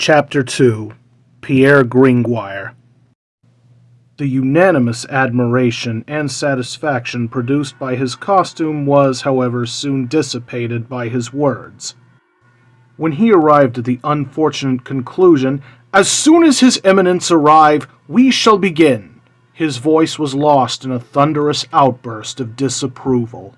Chapter 2. Pierre Gringoire. The unanimous admiration and satisfaction produced by his costume was, however, soon dissipated by his words. When he arrived at the unfortunate conclusion, "As soon as His Eminence arrive, we shall begin," his voice was lost in a thunderous outburst of disapproval.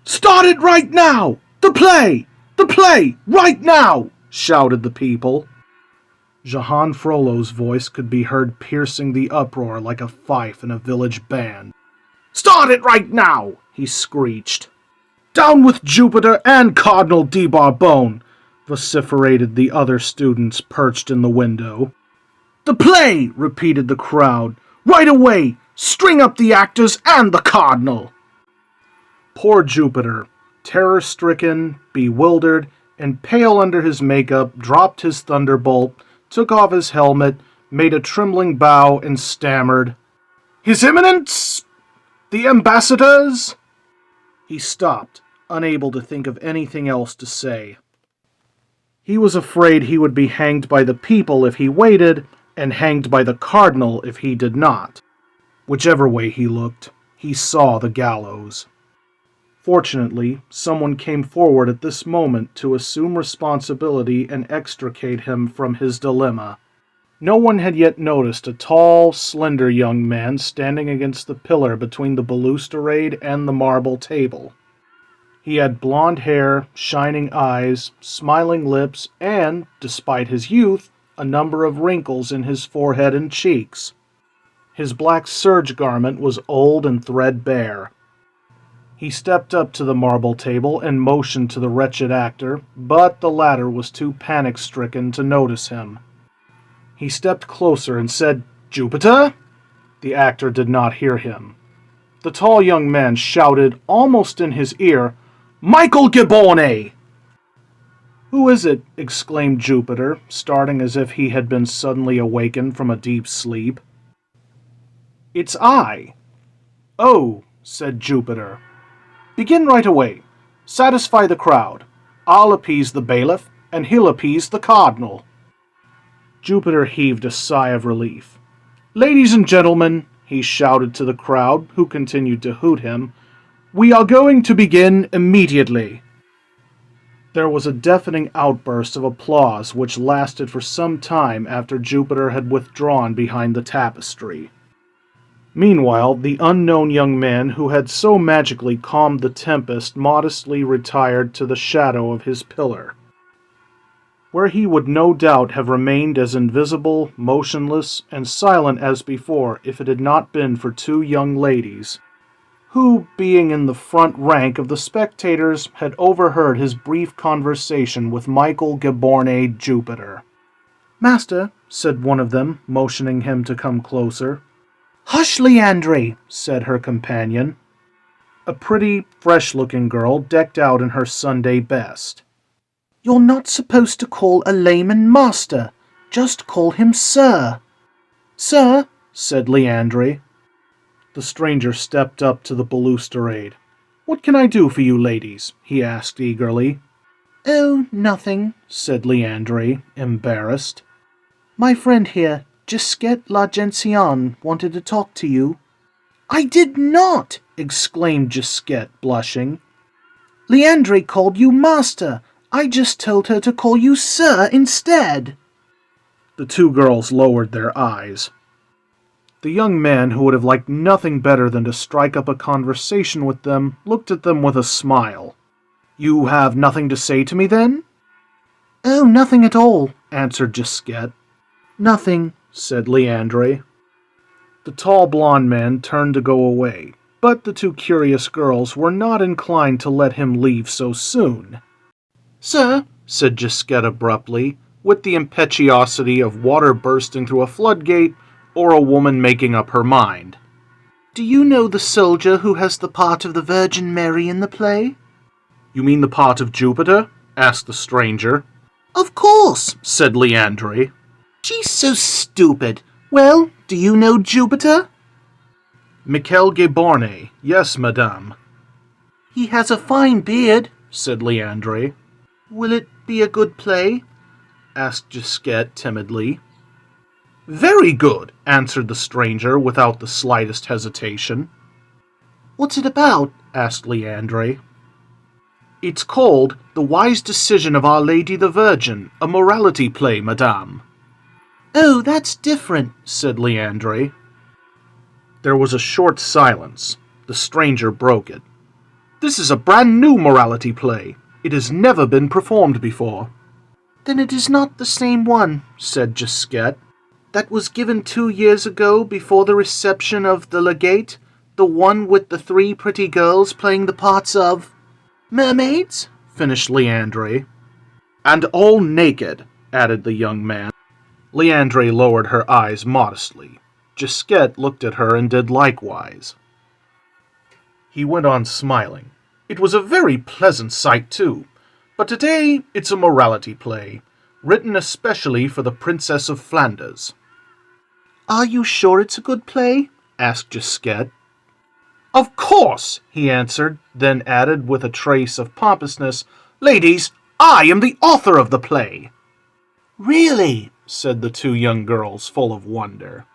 "Start it right now! The play! The play! Right now!" shouted the people. Jehan Frollo's voice could be heard piercing the uproar like a fife in a village band. "Start it right now!" he screeched. "Down with Jupiter and Cardinal de Barbone!" vociferated the other students perched in the window. "The play!" repeated the crowd. "Right away! String up the actors and the Cardinal!" Poor Jupiter, terror-stricken, bewildered, and pale under his makeup, dropped his thunderbolt, took off his helmet, made a trembling bow, and stammered, "His Eminence! The ambassadors!" He stopped, unable to think of anything else to say. He was afraid he would be hanged by the people if he waited, and hanged by the Cardinal if he did not. Whichever way he looked, he saw the gallows. Fortunately, someone came forward at this moment to assume responsibility and extricate him from his dilemma. No one had yet noticed a tall, slender young man standing against the pillar between the balustrade and the marble table. He had blonde hair, shining eyes, smiling lips, and, despite his youth, a number of wrinkles in his forehead and cheeks. His black serge garment was old and threadbare. He stepped up to the marble table and motioned to the wretched actor, but the latter was too panic-stricken to notice him. He stepped closer and said, "Jupiter?" The actor did not hear him. The tall young man shouted, almost in his ear, "Michael Gibborne!" "Who is it?" exclaimed Jupiter, starting as if he had been suddenly awakened from a deep sleep. "It's I." "Oh," said Jupiter. "Begin right away. Satisfy the crowd. I'll appease the bailiff, and he'll appease the Cardinal." Jupiter heaved a sigh of relief. "Ladies and gentlemen," he shouted to the crowd, who continued to hoot him, "we are going to begin immediately." There was a deafening outburst of applause which lasted for some time after Jupiter had withdrawn behind the tapestry. Meanwhile, the unknown young man who had so magically calmed the tempest modestly retired to the shadow of his pillar, where he would no doubt have remained as invisible, motionless, and silent as before if it had not been for two young ladies, who, being in the front rank of the spectators, had overheard his brief conversation with Michael Gibborne Jupiter. "Master," said one of them, motioning him to come closer. "Hush, Leandre," said her companion, a pretty, fresh-looking girl decked out in her Sunday best. "You're not supposed to call a layman master. Just call him sir." "Sir," said Leandre. The stranger stepped up to the balustrade. "What can I do for you ladies?" he asked eagerly. "Oh, nothing," said Leandre, embarrassed. "My friend here, Gisquette La Gentiane, wanted to talk to you." "I did not!" exclaimed Gisquette, blushing. "Leandre called you master. I just told her to call you sir instead." The two girls lowered their eyes. The young man, who would have liked nothing better than to strike up a conversation with them, looked at them with a smile. "You have nothing to say to me, then?" "Oh, nothing at all," answered Gisquette. "Nothing," said Leandre. The tall blond man turned to go away, but the two curious girls were not inclined to let him leave so soon. "Sir," said Gisquette abruptly, with the impetuosity of water bursting through a floodgate, or a woman making up her mind, "do you know the soldier who has the part of the Virgin Mary in the play?" "You mean the part of Jupiter?" asked the stranger. "Of course," said Leandre. "She's so stupid. Well, do you know Jupiter?" "Michael Gibborne, yes, madame." "He has a fine beard," said Leandre. "Will it be a good play?" asked Gisquette timidly. Very good, answered the stranger without the slightest hesitation. What's it about? Asked Leandre. It's called The Wise Decision of Our Lady the Virgin, a morality play, madame. Oh, that's different, said Leandre. There was a short silence. The stranger broke it. This is a brand new morality play. It has never been performed before. Then it is not the same one, said Gisquette. That was given 2 years ago before the reception of the legate, the one with the 3 pretty girls playing the parts of... mermaids? Finished Leandre. And all naked, added the young man. Leandre lowered her eyes modestly. Gisquette looked at her and did likewise. He went on smiling. It was a very pleasant sight, too. But today it's a morality play, written especially for the Princess of Flanders. Are you sure it's a good play? Asked Gisquette. Of course, he answered, then added with a trace of pompousness, Ladies, I am the author of the play. Really? Said the 2 young girls, full of wonder.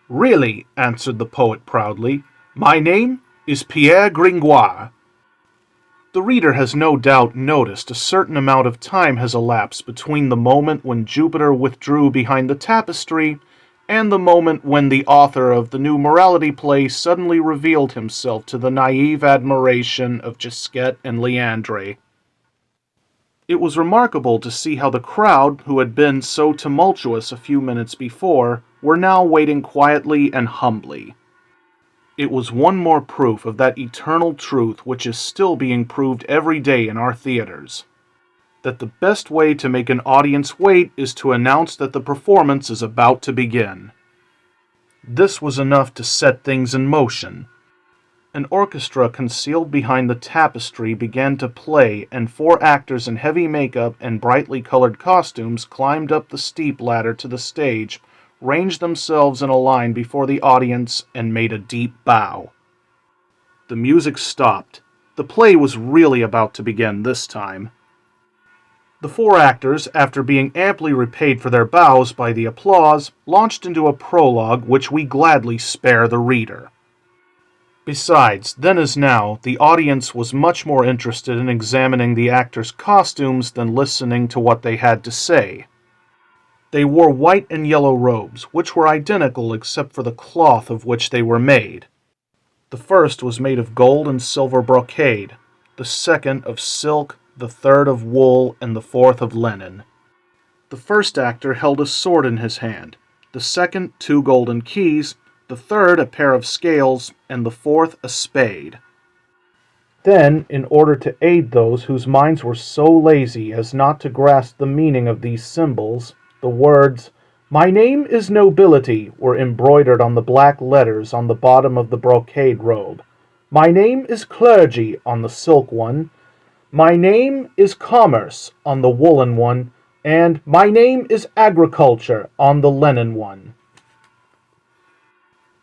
Really, answered the poet proudly, my name is Pierre Gringoire. The reader has no doubt noticed a certain amount of time has elapsed between the moment when Jupiter withdrew behind the tapestry and the moment when the author of the new morality play suddenly revealed himself to the naive admiration of Gisquette and Leandre. It was remarkable to see how the crowd, who had been so tumultuous a few minutes before, were now waiting quietly and humbly. It was one more proof of that eternal truth which is still being proved every day in our theaters, that the best way to make an audience wait is to announce that the performance is about to begin. This was enough to set things in motion. An orchestra concealed behind the tapestry began to play, and 4 actors in heavy makeup and brightly colored costumes climbed up the steep ladder to the stage, ranged themselves in a line before the audience, and made a deep bow. The music stopped. The play was really about to begin this time. The 4 actors, after being amply repaid for their bows by the applause, launched into a prologue which we gladly spare the reader. Besides, then as now, the audience was much more interested in examining the actors' costumes than listening to what they had to say. They wore white and yellow robes, which were identical except for the cloth of which they were made. The first was made of gold and silver brocade, the second of silk, the third of wool, and the 4th of linen. The first actor held a sword in his hand, the second 2 golden keys, the third a pair of scales, and the 4th a spade. Then, in order to aid those whose minds were so lazy as not to grasp the meaning of these symbols, the words, "My name is Nobility," were embroidered on the black letters on the bottom of the brocade robe. "My name is Clergy" on the silk one. "My name is Commerce" on the woolen one, and "My name is Agriculture" on the linen one.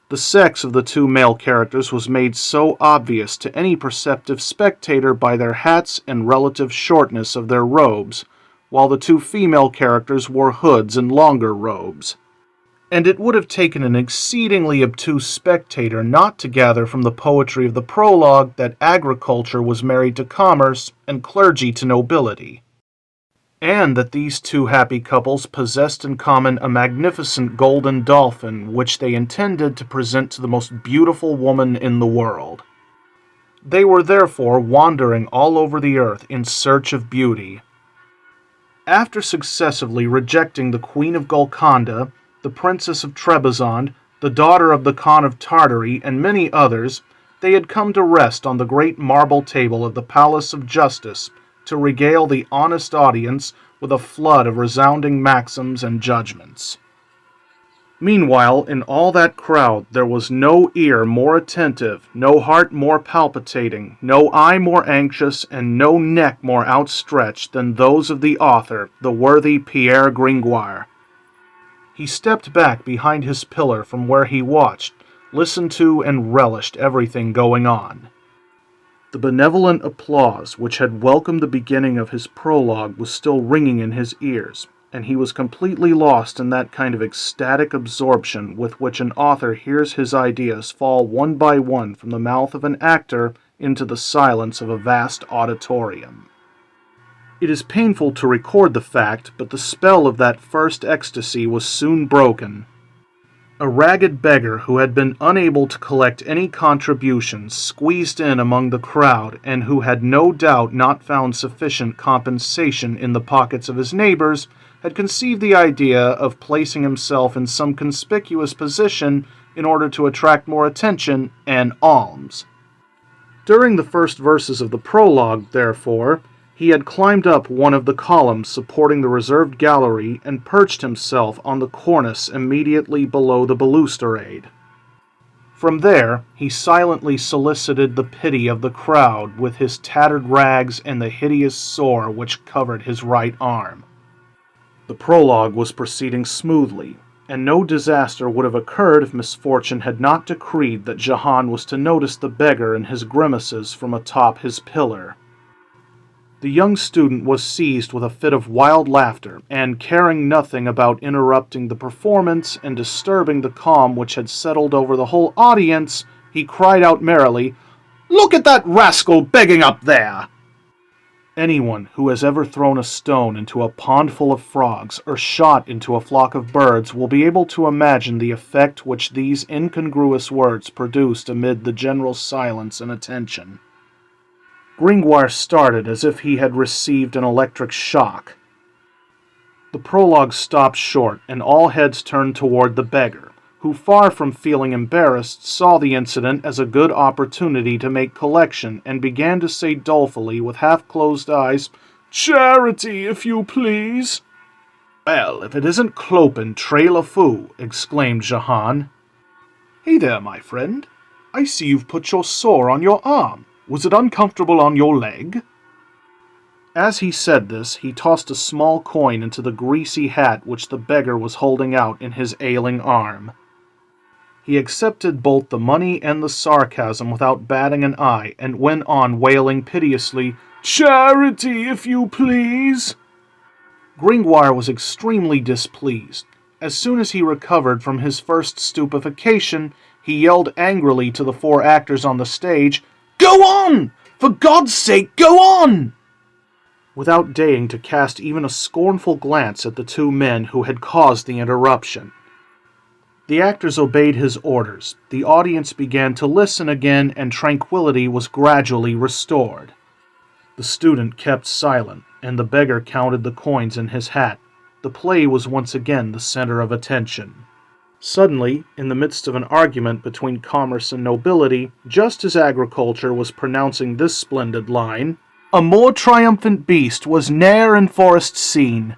The sex of the 2 male characters was made so obvious to any perceptive spectator by their hats and relative shortness of their robes, while the 2 female characters wore hoods and longer robes. And it would have taken an exceedingly obtuse spectator not to gather from the poetry of the prologue that agriculture was married to commerce and clergy to nobility, and that these 2 happy couples possessed in common a magnificent golden dolphin which they intended to present to the most beautiful woman in the world. They were therefore wandering all over the earth in search of beauty. After successively rejecting the Queen of Golconda, the Princess of Trebizond, the daughter of the Khan of Tartary, and many others, they had come to rest on the great marble table of the Palace of Justice to regale the honest audience with a flood of resounding maxims and judgments. Meanwhile, in all that crowd there was no ear more attentive, no heart more palpitating, no eye more anxious, and no neck more outstretched than those of the author, the worthy Pierre Gringoire. He stepped back behind his pillar from where he watched, listened to, and relished everything going on. The benevolent applause which had welcomed the beginning of his prologue was still ringing in his ears, and he was completely lost in that kind of ecstatic absorption with which an author hears his ideas fall one by one from the mouth of an actor into the silence of a vast auditorium. It is painful to record the fact, but the spell of that first ecstasy was soon broken. A ragged beggar who had been unable to collect any contributions squeezed in among the crowd, and who had no doubt not found sufficient compensation in the pockets of his neighbors, had conceived the idea of placing himself in some conspicuous position in order to attract more attention and alms. During the first verses of the prologue, therefore, he had climbed up one of the columns supporting the reserved gallery and perched himself on the cornice immediately below the balustrade. From there, he silently solicited the pity of the crowd with his tattered rags and the hideous sore which covered his right arm. The prologue was proceeding smoothly, and no disaster would have occurred if misfortune had not decreed that Jehan was to notice the beggar and his grimaces from atop his pillar. The young student was seized with a fit of wild laughter, and caring nothing about interrupting the performance and disturbing the calm which had settled over the whole audience, he cried out merrily, "Look at that rascal begging up there!" Anyone who has ever thrown a stone into a pond full of frogs or shot into a flock of birds will be able to imagine the effect which these incongruous words produced amid the general silence and attention. Gringoire started as if he had received an electric shock. The prologue stopped short, and all heads turned toward the beggar, who, far from feeling embarrassed, saw the incident as a good opportunity to make collection, and began to say dolefully, with half-closed eyes, "Charity, if you please." "Well, if it isn't Clopin Tre La Fou," exclaimed Jehan. "Hey there, my friend. I see you've put your sore on your arm. Was it uncomfortable on your leg?" As he said this, he tossed a small coin into the greasy hat which the beggar was holding out in his ailing arm. He accepted both the money and the sarcasm without batting an eye, and went on wailing piteously, "Charity, if you please." Gringoire was extremely displeased. As soon as he recovered from his first stupefaction, he yelled angrily to the 4 actors on the stage, "Go on! For God's sake, go on!" Without deigning to cast even a scornful glance at the 2 men who had caused the interruption. The actors obeyed his orders, the audience began to listen again, and tranquility was gradually restored. The student kept silent, and the beggar counted the coins in his hat. The play was once again the center of attention. Suddenly, in the midst of an argument between commerce and nobility, just as agriculture was pronouncing this splendid line, "A more triumphant beast was ne'er in forest seen,"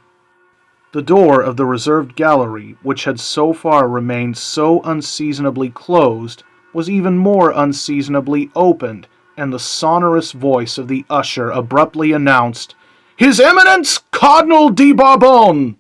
the door of the reserved gallery, which had so far remained so unseasonably closed, was even more unseasonably opened, and the sonorous voice of the usher abruptly announced, "His Eminence Cardinal de Bourbon!"